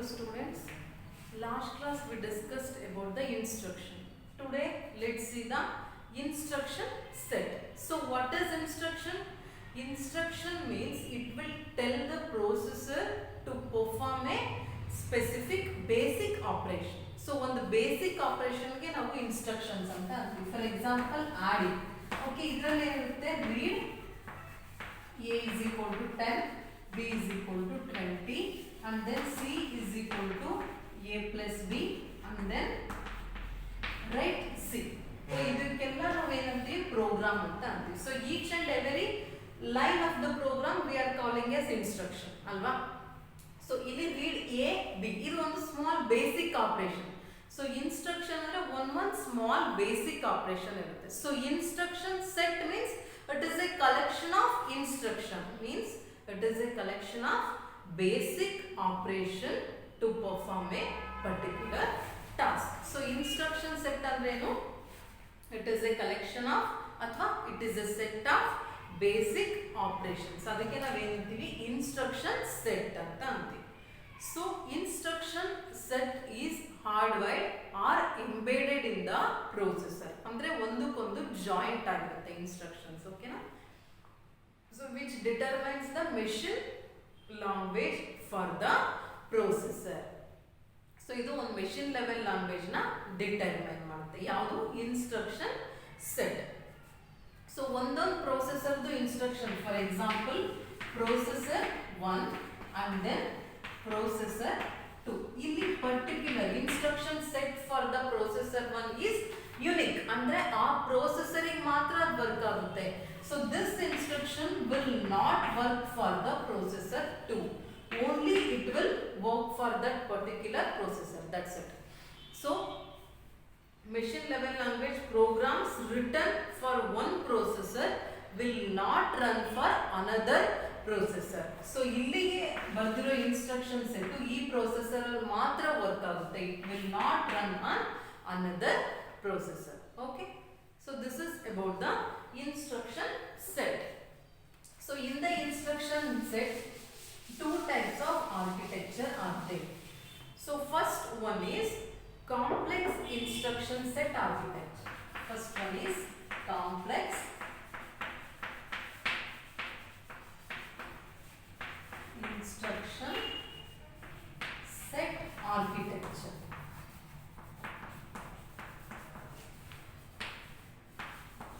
Hello students, last class we discussed about the instruction. Today let's see the instruction set. So what is instruction? Instruction means it will tell the processor to perform a specific basic operation. So on the basic operation ge ನಾವು instructions ಅಂತ ಅಂತೀವಿ. For example adding. Okay, ಇದರಲ್ಲಿ ಏನಿರುತ್ತೆ read a is equal to 10, b is equal to 20 and then c is equal to a plus b and then write c. So ಇದಕ್ಕೆಲ್ಲ ನಾವು ಏನಂತೀವಿ program ಅಂತ ಅಂತೀವಿ. So each and every line of the program we are calling as instruction ಅಲ್ವಾ. So ಇಲ್ಲಿ read a b ಇದು ಒಂದು small basic operation. So instruction ಅಂದ್ರೆ one small basic operation ಇರುತ್ತೆ. So instruction set means it is a collection of instruction, means it is a collection of basic operation to perform a particular task. So instruction set andrenu, it is a collection of athwa it is a set of basic operations. ಅದಕ್ಕೆ ನಾವು ಏನಂತೀವಿ instruction set ಅಂತ ಅಂತೀವಿ. So instruction set is hardwired or embedded in the processor. ಅಂದ್ರೆ ಒಂದಕ್ಕೊಂದು joint ಆಗಿರುತ್ತೆ instructions, ಓಕೆನಾ? So which determines the machine language for the processor. So ಇದು ಒಂದು machine level language ನ determine ಮಾಡುತ್ತೆ. ಯಾವುದು? Instruction set. So ಒಂದೊಂದು processor ದು instruction, for example processor 1 and then processor 2. ಇಲ್ಲಿ particular instruction set for the processor 1 is unique. ಅಂದ್ರೆ ಆ processor ಗೆ ಮಾತ್ರ ಅದು ವರ್ಕ್ ಆಗುತ್ತೆ. So this instruction will not work for the processor 2. Only it will work for that particular processor. That's it. So machine level language programs written for one processor will not run for another processor. So ಇಲ್ಲಿಗೆ ಬರೆದಿರೋ instruction set ಈ processor ಅಲ್ಲಿ ಮಾತ್ರ work ಆಗುತ್ತೆ. It will not run on another processor. Okay. So this is about the instruction set. So in the instruction set, two types of architecture are there. So first one is complex instruction set architecture. First one is complex instruction set architecture.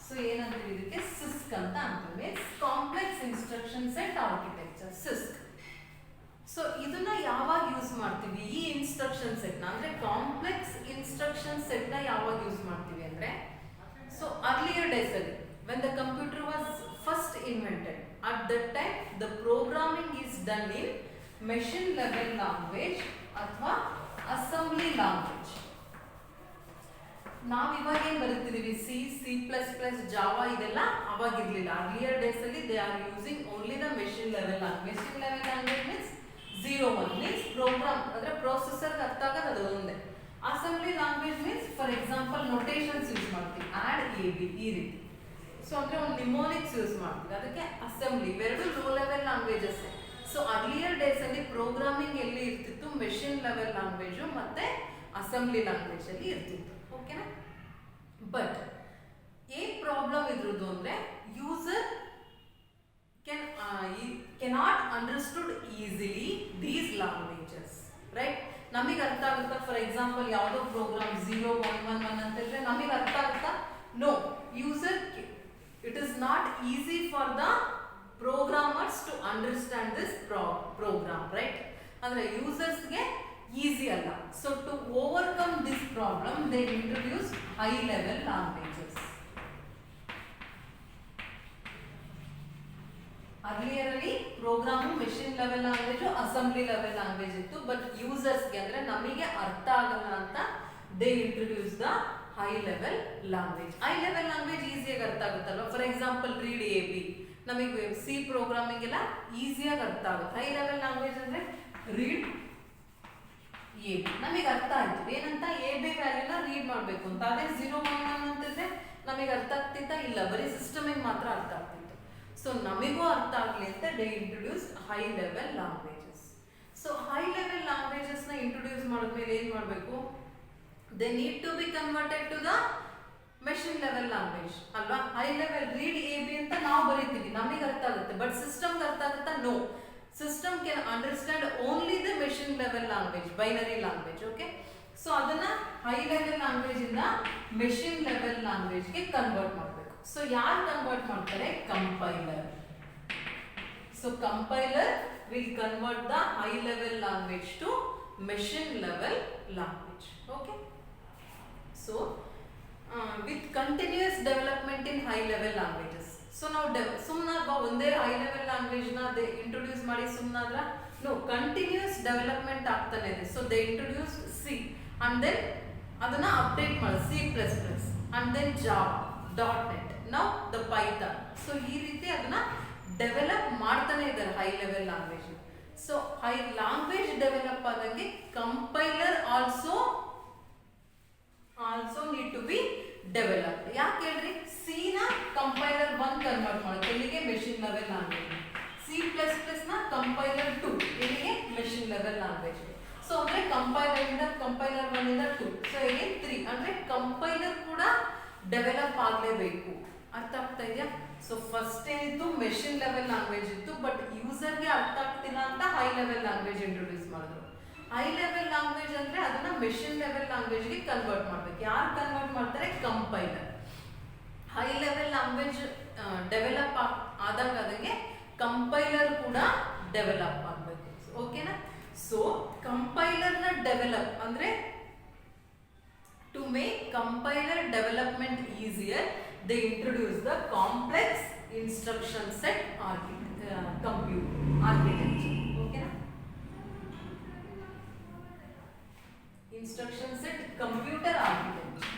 So ಏನಂತೀವಿ ಇದಕ್ಕೆ CISC ಅಂತ ಅಂತೀವಿ. Complex instruction set architecture, CISC. So ಇದನ್ನ ಯಾವಾಗ use ಮಾಡ್ತೀವಿ ಈ instruction set ನ? ಅಂದ್ರೆ ಕಾಂಪ್ಲೆಕ್ಸ್ ಇನ್ಸ್ಟ್ರಕ್ಷನ್ ಸೆಟ್ ನ ಯಾವಾಗ ಯೂಸ್ ಮಾಡ್ತೀವಿ ಅಂದ್ರೆ, ಸೊ ಅರ್ಲಿಯರ್ ಡೇಸ್ ಅಲ್ಲಿ when the computer was first invented, at that time the programming is done in machine level language ಅಥವಾ assembly language. ನಾವು ಇವಾಗ ಏನು ಬರೀತಿದೀವಿ C, C plus plus, Java ಇದೆಲ್ಲ ಅವಾಗ ಇರಲಿಲ್ಲ. ಅರ್ಲಿಯರ್ ಡೇಸ್ ಅಲ್ಲಿ they are using only the machine level language. Machine level language means 01 means program, ಅಂದ್ರೆ ಪ್ರೊಸೆಸರ್ ಅರ್ಥ ಆಗೋದು ಅದು ಒಂದೇ. Assembly language means for example notations use ಮಾಡ್ತೀವಿ, ಆಡ್ ಎ ಬಿ ಈ ರೀತಿ. ಸೊ ಅಂದ್ರೆ ಒಂದು ನಿಮೋನಿಕ್ಸ್ ಯೂಸ್ ಮಾಡ್ತೀವಿ, ಅದಕ್ಕೆ ಅಸೆಂಬ್ಲಿ. ಇವೆರಡು low level languages. So earlier days ಅಲ್ಲಿ ಪ್ರೋಗ್ರಾಮಿಂಗ್ ಎಲ್ಲಿ ಇರ್ತಿತ್ತು? ಮೆಷಿನ್ ಲೆವೆಲ್ ಲ್ಯಾಂಗ್ವೇಜ್ ಮತ್ತೆ ಅಸೆಂಬ್ಲಿ ಲ್ಯಾಂಗ್ವೇಜ್ ಅಲ್ಲಿ ಇರ್ತಿತ್ತು, ಓಕೆನಾ? ಬಟ್ ಏನ್ ಪ್ರಾಬ್ಲಮ್ ಇದ್ರದ್ದು ಅಂದ್ರೆ user cannot understood easily these languages, right? ನಮಗೆ ಅರ್ಥ ಆಗುತ್ತಾ? ಫಾರ್ ಎಕ್ಸಾಂಪಲ್ ಯಾವುದೋ ಪ್ರೋಗ್ರಾಮ್ 0111 ಅಂತ ಹೇಳಿದ್ರೆ ನಮಗೆ ಅರ್ಥ ಆಗುತ್ತಾ? No. User it is not easy for the programmers to understand this program, right? ಅಂದ್ರೆ ಯೂಸರ್ಸ್ಗೆ ಈಸಿ ಅಲ್ಲ. So to overcome this problem they introduce high level languages. Earlier ಅಲ್ಲಿ program machine level language, assembly level language ಇತ್ತು. But ಯೂಸರ್ಸ್ಗೆ ಅಂದ್ರೆ ನಮಗೆ ಅರ್ಥ ಆಗಲ್ಲ ಅಂತ they introduce the high level language. High level language ಈಸಿಯಾಗಿ ಅರ್ಥ ಆಗುತ್ತಲ್ವ? For example read A B, ನಮಗೆ ಸಿ ಪ್ರೋಗ್ರಾಮಿಂಗ್ ಎಲ್ಲ ಈಸಿಯಾಗಿ ಅರ್ಥ ಆಗುತ್ತೆ. ಹೈ ಲೆವೆಲ್ ಲ್ಯಾಂಗ್ವೇಜ್ ಅಂದ್ರೆ ರೀಡ್ ಎ ಬಿ ನಮಗೆ ಅರ್ಥ ಆಯ್ತು ಏನಂತ, ಎ ಬಿ ವ್ಯಾಲ್ಯೂನ ರೀಡ್ ಮಾಡಬೇಕು ಅಂತ. ಅದೇ 0111 ಅಂತಿದ್ರೆ ನಮಗೆ ಅರ್ಥ ಆಗ್ತಿತ್ತಾ? ಇಲ್ಲ, ಬರೀ ಸಿಸ್ಟಮಿಗೆ ಮಾತ್ರ ಅರ್ಥ ಆಗ್ತಿತ್ತು. ಸೊ ನಮಗೂ ಅರ್ಥ ಆಗಲಿ ಅಂತ they introduce high level languages. So high level languages ನ ಇಂಟ್ರೊಡ್ಯೂಸ್ ಮಾಡಿದ್ಮೇಲೆ ಏನ್ ಮಾಡಬೇಕು, they need to be converted to the machine level language ಅಲ್ವಾ. High level read A B ಅಂತ ನಾವು ಬರೀತೀವಿ, ನಮಗೆ ಅರ್ಥ ಆಗುತ್ತೆ, ಬಟ್ ಸಿಸ್ಟಮ್ಗೆ ಅರ್ಥ ಆಗುತ್ತಾ? No. System can understand only the machine level language, binary language. Okay, so ಅದನ್ನ ಹೈ ಲೆವೆಲ್ ಲ್ಯಾಂಗ್ವೇಜ್ ಇಂದ ಮೆಷಿನ್ ಲೆವೆಲ್ ಲ್ಯಾಂಗ್ವೇಜ್ ಗೆ ಕನ್ವರ್ಟ್ ಮಾಡಬೇಕು. ಸೊ ಯಾರು ಕನ್ವರ್ಟ್ ಮಾಡ್ತಾರೆ? Compiler. So compiler will convert the high level language to machine level language. Okay, so with continuous development in high level languages. So now sumna onde high level language na they introduce ಮಾಡಿ ಸುಮ್ಮನಾದ್ರ? No, continuous development ಆಗ್ತಾನೆ ಇದೆ. So they introduced C and then ಅದನ್ನ update ಮಾಡಿ C++ and then Java, .NET, now the Python. So ಈ ರೀತಿ ಅದನ್ನ develop ಮಾಡ್ತಾನೆ ಇದ್ದಾರೆ high level language. So high language develop ಆದಂಗೆ compiler also need to be developed. ಯಾಕೆ ಹೇಳ್ರಿ? ಸಿ ನ ಕಂಪೈಲರ್ 1 ಕನ್ವರ್ಟ್ ಮಾಡುತ್ತೆ ಎಲ್ಲಿಗೆ? Machine level language. C++ ನ ಕಂಪೈಲರ್ 2 ಎಲ್ಲಿಗೆ? Machine level language. ಸೊ ಅಂದ್ರೆ ಕಂಪೈಲರ್ 1 ಇಂದ 2, ಸೊ ಹೇಗೆ 3 ಅಂದ್ರೆ ಕಂಪೈಲರ್ ಕೂಡ ಡೆವಲಪ್ ಆಗಲೇಬೇಕು. ಅರ್ಥ ಆಗ್ತಾ ಇದೆಯಾ? ಸೊ ಫಸ್ಟ್ ಏನಿತ್ತು ಮೆಷಿನ್ ಲೆವೆಲ್ ಲ್ಯಾಂಗ್ವೇಜ್ ಇತ್ತು, ಬಟ್ ಯೂಸರ್ಗೆ ಅರ್ಥ ಆಗ್ತಿಲ್ಲ ಅಂತ ಹೈ ಲೆವೆಲ್ ಲ್ಯಾಂಗ್ವೇಜ್ ಇಂಟ್ರೊಡ್ಯೂಸ್ ಮಾಡಿದ್ರು. ಹೈ ಲೆವೆಲ್ ಲ್ಯಾಂಗ್ವೇಜ್ ಅಂದ್ರೆ ಅದನ್ನ ಮೆಷಿನ್ ಲೆವೆಲ್ ಲ್ಯಾಂಗ್ವೇಜ್ ಗೆ ಕನ್ವರ್ಟ್ ಮಾಡ್ಬೇಕು. ಯಾರು ಕನ್ವರ್ಟ್ ಮಾಡ್ತಾರೆ? Compiler. High level language develop ಆದಂಗೆ ಕಂಪೈಲರ್ ಕೂಡ ಡೆವಲಪ್ ಆಗಬೇಕು. ಓಕೆನಾ? ಸೊ ಕಂಪೈಲರ್ ನ ಡೆವಲಪ್ ಅಂದ್ರೆ to make compiler development easier, they introduce the complex instruction set architecture. Okay na? Instruction set computer architecture.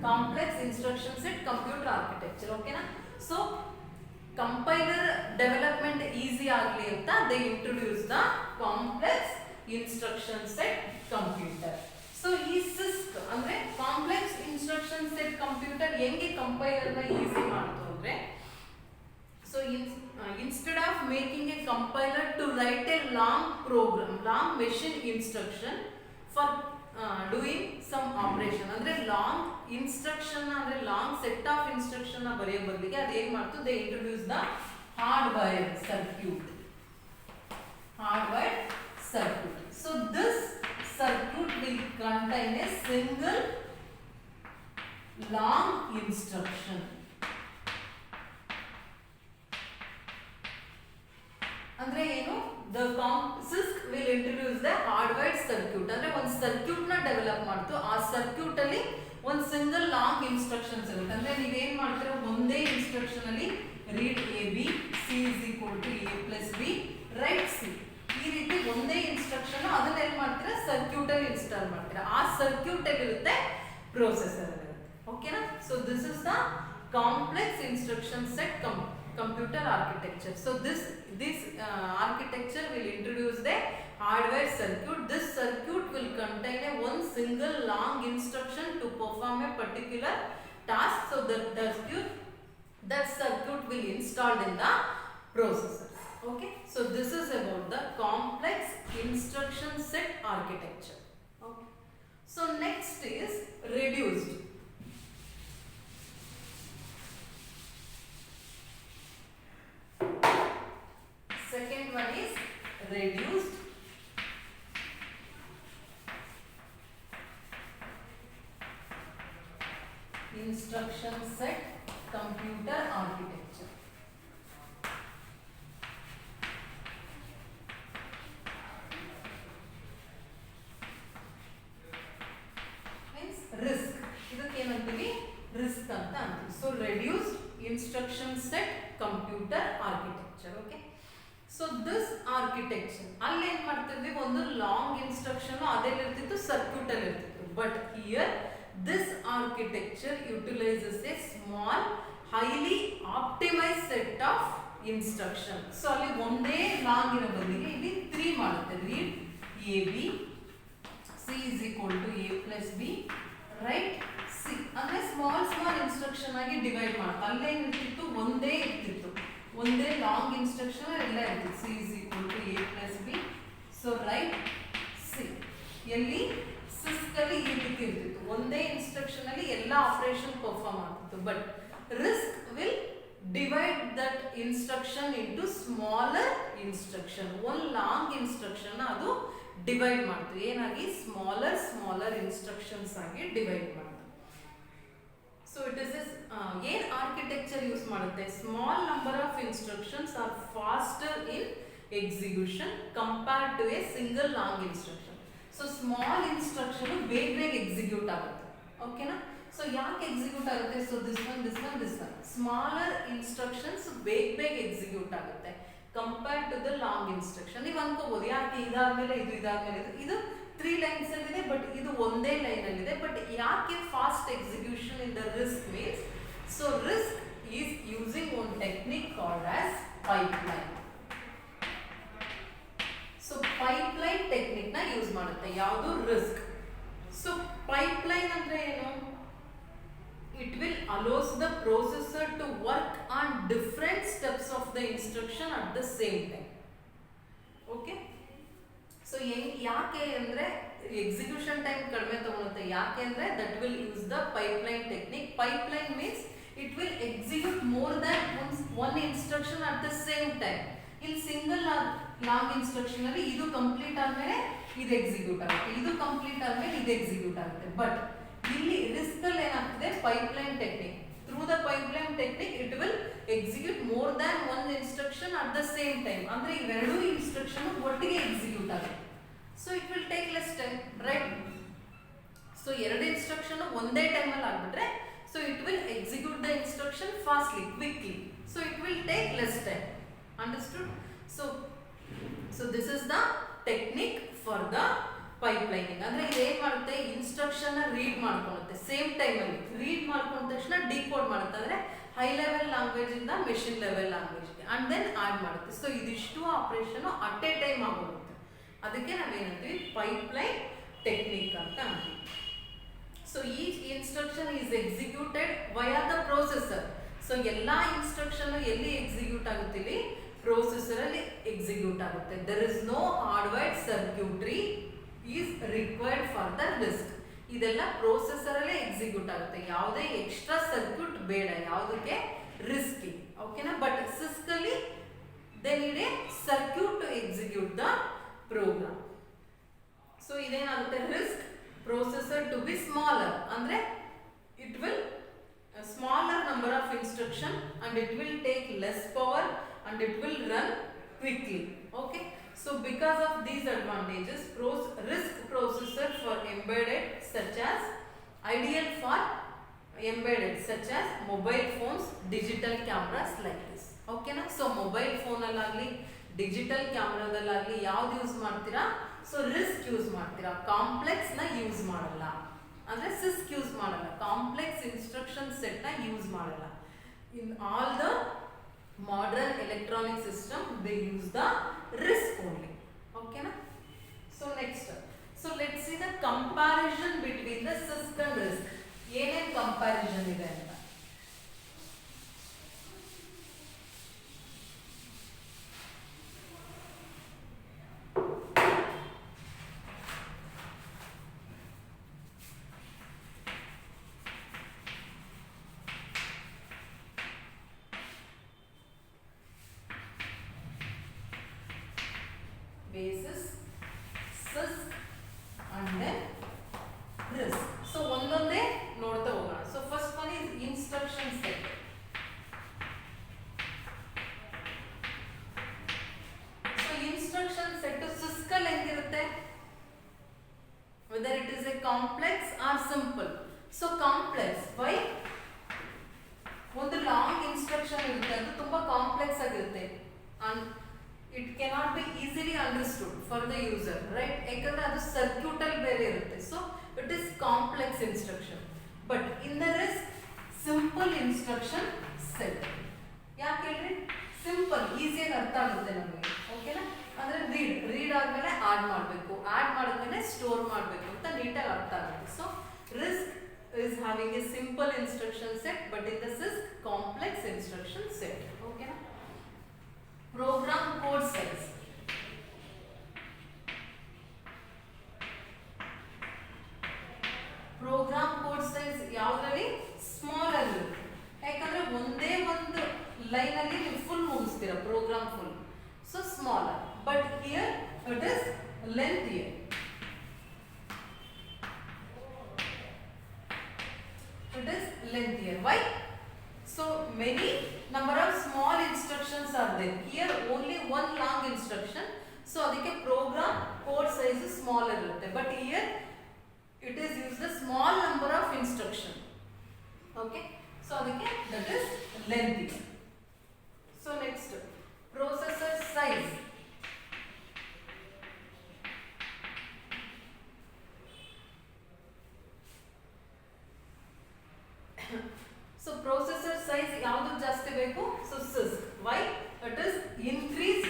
Complex instruction set computer architecture. Okay na? So compiler development easy agli anta they introduce the complex instruction set computer. So ಈ CISC ಅಂದ್ರೆ complex instruction set computer ಹೆಂಗೆ compiler ನ easy ಮಾಡ್ತು ಅಂದ್ರೆ, so instead of making a compiler to write a long program, long machine instruction for doing some operation, ಅಂದ್ರೆ long instruction ಅಂದ್ರೆ long set of instruction ನ ಬರೆಯೋ ಬದಲಿಗೆ ಅದು ಏನ್ ಮಾಡ್ತು? They introduce the hardware circuit. Hardware circuit. So this circuit will contain a single long instruction. ಅಂದ್ರೆ ಏನು? The CISC will introduce the hardware circuit. ಅಂದ್ರೆ ಒಂದು ಸರ್ಕ್ಯೂಟ್ ನ ಡೆವಲಪ್ ಮಾಡ್ತು. ಆ ಸರ್ಕ್ಯೂಟ್ ಅಲ್ಲಿ ಒಂದು ಸಿಂಗಲ್ ಲಾಂಗ್ ಇನ್ಸ್ಟ್ರಕ್ಷನ್ಸ್ ಇರುತ್ತೆ. ಅಂದ್ರೆ ನೀವೇನ್ ಮಾಡ್ತೀರಾ? ಒಂದೇ ಇನ್ಸ್ಟ್ರಕ್ಷನ್ ಅಲ್ಲಿ read A B, C is equal to A plus B, write C, ಈ ರೀತಿ ಒಂದೇ ಇನ್ಸ್ಟ್ರಕ್ಷನ್ ಅದನ್ನ ಏನ್ ಮಾಡ್ತೀರಾ? ಸರ್ಕ್ಯೂಟ್ ಅಲ್ಲಿ ಇನ್ಸ್ಟಾಲ್ ಮಾಡ್ತೀರಾ. ಆ ಸರ್ಕ್ಯೂಟ್ ಅಲ್ಲಿ ಇರುತ್ತೆ ಪ್ರೊಸೆಸರ್ ಅಲ್ಲಿ ಇರುತ್ತೆ. ಓಕೆನಾ? So this is the complex instruction set computer architecture. So this architecture will introduce the hardware circuit. This circuit will contain a one single long instruction to perform a particular task. So that circuit will installed in the processor. Okay, so this is about the complex instruction set architecture. Okay, so next is reduced. Second one is reduced. Instruction set computer architecture. Means RISC. ಇದಕ್ಕೆ ಏನಂತೀವಿ? RISC ಅಂತ ಅಂತೀವಿ. So reduced instruction set computer architecture. Okay, so this architecture ಅಲ್ಲಿ ಏನು ಮಾಡ್ತಿದ್ವಿ? ಒಂದು long instruction ಅದೆಲ್ಲ ಇರ್ತಿತ್ತು, ಸರ್ಕ್ಯೂಟ್ ಅಲ್ಲಿ ಇರ್ತಿತ್ತು. But here this architecture utilizes a small highly optimized set of instruction. So ಅಲ್ಲಿ ಒಂದೇ ಲಾಂಗ್ ಇರೋ ಬದಲಿಗೆ ಇಲ್ಲಿ 3 ಮಾಡುತ್ತೆ. read a b, c is equal to a plus b, write c. ಅಂದ್ರೆ ಸ್ಮಾಲ್ ಇನ್ಸ್ಟ್ರಕ್ಷನ್ ಆಗಿ ಡಿವೈಡ್ ಮಾಡ್ತಾ. ಅಲ್ಲೇ ಇರ್ತಿತ್ತು ಒಂದೇ ಇರ್ತಿತ್ತು. ಒಂದೇ ಲಾಂಗ್ ಇನ್ಸ್ಟ್ರಕ್ಷನ್ ಎಲ್ಲ ಇರ್ತದೆ. C is equal to A plus B. So write C. ಎಲ್ಲಿ ಸಿಸ್ಕಲ್ಲಿ ಈ ರೀತಿ ಇರ್ತಿತ್ತು, ಒಂದೇ ಇನ್ಸ್ಟ್ರಕ್ಷನ್ ಅಲ್ಲಿ ಎಲ್ಲ ಆಪರೇಷನ್ ಪರ್ಫಾರ್ಮ್ ಆಗ್ತಿತ್ತು. But RISC will divide that instruction into smaller instruction. ಒಂದು ಲಾಂಗ್ ಇನ್ಸ್ಟ್ರಕ್ಷನ್ ಅದು ಡಿವೈಡ್ ಮಾಡ್ತು, ಏನಾಗಿ ಸ್ಮಾಲರ್ ಇನ್ಸ್ಟ್ರಕ್ಷನ್ಸ್ ಆಗಿ ಡಿವೈಡ್ ಮಾಡ್ತು. So it is an architecture use ಮಾಡುತ್ತೆ, small number of instructions are faster in execution compared to a single long instruction. So small instruction ಬೇಗ execute ಆಗುತ್ತೆ. ಓಕೆನಾ? ಸೊ ಯಾಕೆ ಎಕ್ಸಿಕ್ಯೂಟ್ ಆಗುತ್ತೆ? So this one smaller instructions ಬೇಗ execute ಆಗುತ್ತೆ compare to the long instruction. ನೀವು ಅನ್ಕೋಬಹುದು ಯಾಕೆ ಇದಾದ್ಮೇಲೆ ಇದು 3 ಲೈನ್ಸ್ ಅಲ್ಲಿದೆ, ಬಟ್ ಇದು ಒಂದೇ ಲೈನ್ ಅಲ್ಲಿದೆ. ಬಟ್ ಯಾಕೆ fast execution in the risk means, so risk is using one technique called as pipeline. So pipeline technique ನ ಯೂಸ್ ಮಾಡುತ್ತೆ ಯಾವುದು, ರಿಸ್ಕ್. ಸೊ ಪೈಪ್ಲೈನ್ ಅಂದ್ರೆ ಏನು? It will allows the processor to work on different steps of the instruction at the same time. Okay? So ಯಾಕೆ ಅಂದ್ರೆ execution time ಕಡಿಮೆ ತಗೊಳುತ್ತೆ. ಯಾಕೆ ಅಂದ್ರೆ that will use the pipeline technique. Pipeline means it will execute more than one instruction at the same time. ಇಲ್ಲಿ single long instruction ಅಲ್ಲಿ ಇದು complete ಆದ್ಮೇಲೆ ಇದು ಎಕ್ಸಿಕ್ಯೂಟ್ ಆಗುತ್ತೆ, ಇದು ಕಂಪ್ಲೀಟ್ ಆದ್ಮೇಲೆ ಇದು ಎಕ್ಸಿಕ್ಯೂಟ್ ಆಗುತ್ತೆ. ಬಟ್ ಇಲ್ಲಿ ರಿಸ್ಕ್ ಅಲ್ಲಿ ಏನಾಗ್ತದೆ, pipeline technique. Through the pipeline technique it will execute more than one instruction at the same time. ಅಂದ್ರೆ ಇವೆರಡೂ ಇನ್ಸ್ಟ್ರಕ್ಷನ್ ಒಟ್ಟಿಗೆ ಎಕ್ಸಿಕ್ಯೂಟ್ ಆಗುತ್ತೆ. So it will take less time, right? So ಎರಡು ಇನ್ಸ್ಟ್ರಕ್ಷನ್ ಒಂದೇ ಟೈಮಲ್ಲಿ ಆಗ್ಬಿಟ್ರೆ so it will execute the instruction fastly, quickly. So it will take less time. Understood? So this is the technique for the pipelining. ಅಂದ್ರೆ ಇದು ಏನ್ ಮಾಡುತ್ತೆ, instruction read ಮಾಡ್ಕೊಳ್ಳುತ್ತೆ same time ಅಲ್ಲಿ. Read ಮಾಡ್ಕೊಂಡ ತಕ್ಷಣ ಡಿಕೋಡ್ ಮಾಡುತ್ತೆ, ಅಂದ್ರೆ ಹೈ ಲೆವೆಲ್ ಲ್ಯಾಂಗ್ವೇಜ್ ಇಂದ machine level language and then add ಮಾಡುತ್ತೆ. ಸೊ ಇದಿಷ್ಟು ಆಪರೇಷನ್ ಅಟ್ ಎ ಟೈಮ್ ಆಗೋಗುತ್ತೆ. ಅದಕ್ಕೆ ನಾವೇನಂತೀವಿ, ಪೈಪ್ಲೈನ್ ಟೆಕ್ನಿಕ್ ಅಂತ ಅಂತೀವಿ. So each instruction is executed via the processor. So ಎಲ್ಲಾ ಇನ್ಸ್ಟ್ರಕ್ಷನ್ ಎಲ್ಲಿ ಎಕ್ಸಿಕ್ಯೂಟ್ ಆಗುತ್ತೆ, ಇಲ್ಲಿ ಪ್ರೊಸೆಸರ್ ಅಲ್ಲಿ ಎಕ್ಸಿಕ್ಯೂಟ್ ಆಗುತ್ತೆ. There is no hardware circuitry is required for the RISC. ಇದೆಲ್ಲ ಪ್ರೊಸೆಸರ್ ಅಲ್ಲೇ ಎಕ್ಸಿಕ್ಯೂಟ್ ಆಗುತ್ತೆ, ಯಾವುದೇ ಎಕ್ಸ್ಟ್ರಾ ಸರ್ಕ್ಯೂಟ್ ಬೇಡ ಯಾವುದಕ್ಕೆ, ರಿಸ್ಕ್. ಓಕೆನಾ? ಬಟ್ ಸಿಸ್ಕ್ ಅಲ್ಲಿ they need a circuit to execute the program. So ಇದೇನಾಗುತ್ತೆ, RISC processor to be smaller, ಅಂದ್ರೆ it will smaller number of instruction and it will take less power and it will run quickly. Okay? So because of these advantages, RISC processor for embedded such as ideal for embedded such as mobile phones, digital cameras like this. Okay na? So mobile phone allagli digital camera dallagli ಯಾವುದು use ಮಾಡ್ತೀರಾ, so RISC use ಮಾಡ್ತೀರಾ, complex ನ use ಮಾಡಲ್ಲ. ಅಂದ್ರೆ CISC use ಮಾಡಲ್ಲ, complex instruction set ನ use ಮಾಡಲ್ಲ. In all the modern electronic system they use the RISC only. Okay na? So next, so let's see the comparison between the CISC and RISC. ಏನೇನ್ comparison ಇದೆ ಅಂತ. basis, CISC and then RISC. So ಒಂದೊಂದೇ ನೋಡ್ತಾ ಹೋಗೋಣ. So first one is instruction set. So instruction set CISC ಅಲ್ಲಿ ಹೆಂಗಿರುತ್ತೆ, whether it is a complex or simple. So complex, why? ಒಂದು long instruction ಇರುತ್ತೆ, ಅದು ತುಂಬಾ ಕಾಂಪ್ಲೆಕ್ಸ್ ಆಗಿರುತ್ತೆ and it cannot be easily understood for the user, right? ಯಾಕಂದ್ರೆ ಅದು circuit ಅಲ್ಲಿ ಬೇರೆ ಇರುತ್ತೆ. So it is complex instruction. But in the RISC simple instruction set. ಯಾಕೆ ಹೇಳ್ರಿ, ಸಿಂಪಲ್, ಈಸಿಯಾಗಿ ಅರ್ಥ ಆಗುತ್ತೆ ನಮಗೆ. ಓಕೆನಾ? ಅಂದ್ರೆ ರೀಡ್ ಆದ್ಮೇಲೆ ಆಡ್ ಮಾಡಬೇಕು, ಆಡ್ ಮಾಡಿದ್ಮೇಲೆ ಸ್ಟೋರ್ ಮಾಡಬೇಕು ಅಂತ ನೀಟಾಗಿ ಅರ್ಥ ಆಗುತ್ತೆ. So RISC is having a simple instruction set, but in the CISC complex instruction set. Okay na? ನೀವು ಫುಲ್ ಮುಗಿಸ್ತೀರಾ program full. So smaller, but here it is lengthier. It is lengthier. Why? So many number of small instructions are there. Here only one long instruction. So adike program code size is smaller irutte. But here it is used a small number of instruction. Okay. So adike that is lengthy. So next, processor size. So processor size ಯಾವುದು ಜಾಸ್ತಿ ಬೇಕು? So CISC. Why? It is increased.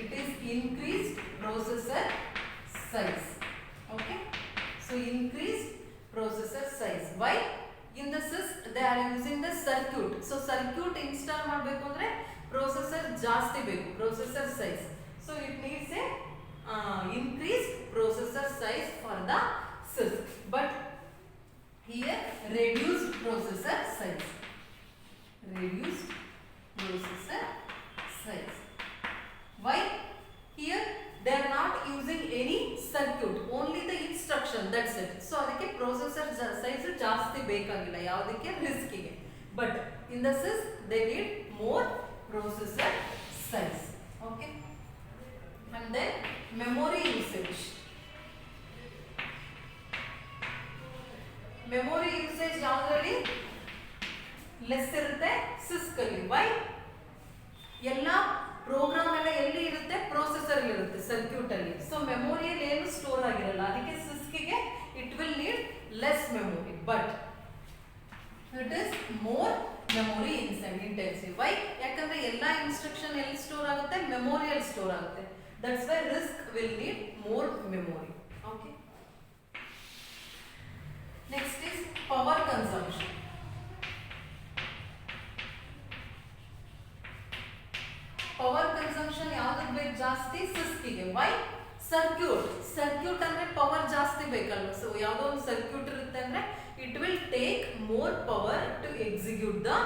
It is increased processor size. Okay. So increased processor size. Why? In the CISC they are using the circuit. So circuit install ಮಾಡಬೇಕು ಅಂದ್ರೆ processor ಜಾಸ್ತಿ ಬೇಕು, processor size. So it needs a increased processor size for the CISC. But here reduced processor size. Reduced processor size. Why? Here they are not using any circuit, only the instruction, that's it. So adike processor size ಜಾಸ್ತಿ ಬೇಕಾಗಿಲ್ಲ ಯಾವುದಕ್ಕೆ, ರಿಸ್ಕಿಗೆ. But in the CISC they need more processor size. Okay. And then memory usage. Memory usage ಯಾವುದರಲ್ಲಿ less ಇರುತ್ತೆ? CISC ಅಲ್ಲಿ. Y? ಎಲ್ಲ program ಎಲ್ಲ ಎಲ್ಲಿ ಇರುತ್ತೆ? ಪ್ರೊಸೆಸರ್ ಅಲ್ಲಿ ಇರುತ್ತೆ, ಸರ್ಕ್ಯೂಟ್ ಅಲ್ಲಿ. ಸೊ ಮೆಮೊರಿಯಲ್ಲಿ ಏನು ಸ್ಟೋರ್ ಆಗಿರಲ್ಲ, ಅದಕ್ಕೆ CISC ಗೆ it will need less memory, but it is more memory intensive. Why? ಯಾಕಂದ್ರೆ ಎಲ್ಲ ಇನ್ಸ್ಟ್ರಕ್ಷನ್ ಎಲ್ಲಿ ಸ್ಟೋರ್ ಆಗುತ್ತೆ? ಮೆಮೊರಿಯಲ್ಲಿ ಸ್ಟೋರ್ ಆಗುತ್ತೆ. That's why RISC will need more memory. Okay. Next is power consumption. Power consumption ಯಾವ್ದಕ್ಕೆ ಬೇಕು ಜಾಸ್ತಿ? CISC ಗೆ. Why? ಸರ್ಕ್ಯೂಟ್ ಅಂದ್ರೆ ಪವರ್ ಜಾಸ್ತಿ ಬೇಕಲ್ವ. ಸೊ ಯಾವುದೋ ಒಂದು ಸರ್ಕ್ಯೂಟ್ ಇರುತ್ತೆ ಅಂದ್ರೆ it will take more power to execute the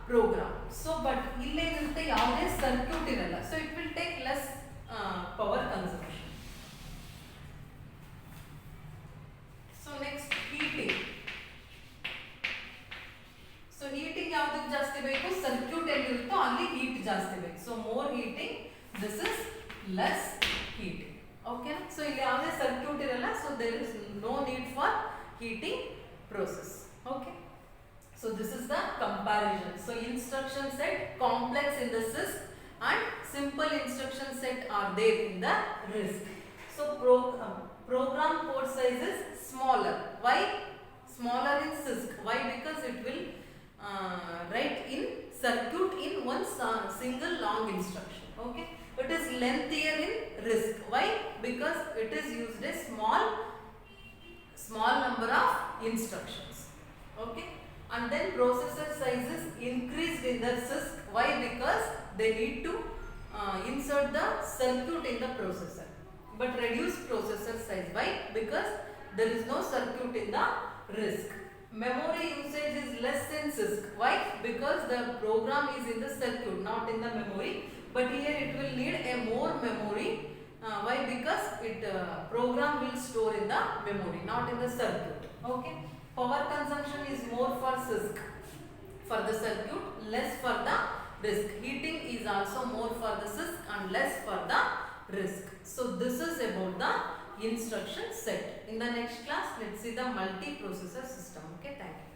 program. So but ಇಲ್ಲೇನಿರುತ್ತೆ, ಯಾವುದೇ ಸರ್ಕ್ಯೂಟ್ ಇರಲ್ಲ. So it will take less power consumption. So next heating. So heating ಯಾವುದಕ್ಕೆ ಜಾಸ್ತಿ ಬೇಕು? ಸರ್ಕ್ಯೂಟ್ ಎಲ್ಲಿರುತ್ತೋ ಅಲ್ಲಿ ಹೀಟ್ ಜಾಸ್ತಿ ಬೇಕು. So more heating, this is less heating. Okay. So ಇಲ್ಲಿ ಯಾವುದೇ ಸರ್ಕ್ಯೂಟ್ ಇರಲ್ಲ, so there is no need for heating process. Okay. So this is the comparison. So instruction set complex in the CISC and simple instruction set are there in the RISC. So program code size is smaller. Why? Smaller in CISC. Why? Because it will write in circuit in one single long instruction. Okay. It is lengthier in RISC. Why? Because it is used a small number of instructions. Okay. And then processor size is increased in the CISC. Why? Because they need to insert the circuit in the processor. But reduced processor size. Why? Because there is no circuit in the RISC. Memory usage is less in CISC. Why? Because the program is in the circuit, not in the memory. But here it will need a more memory. Why? Because it program will store in the memory, not in the circuit. Okay. Power consumption is more for CISC, for the circuit, less for the RISC. Heating is also more for the CISC and less for the RISC. So this is about the instruction set. In the next class, let's see the multiprocessor system. Okay, thank you.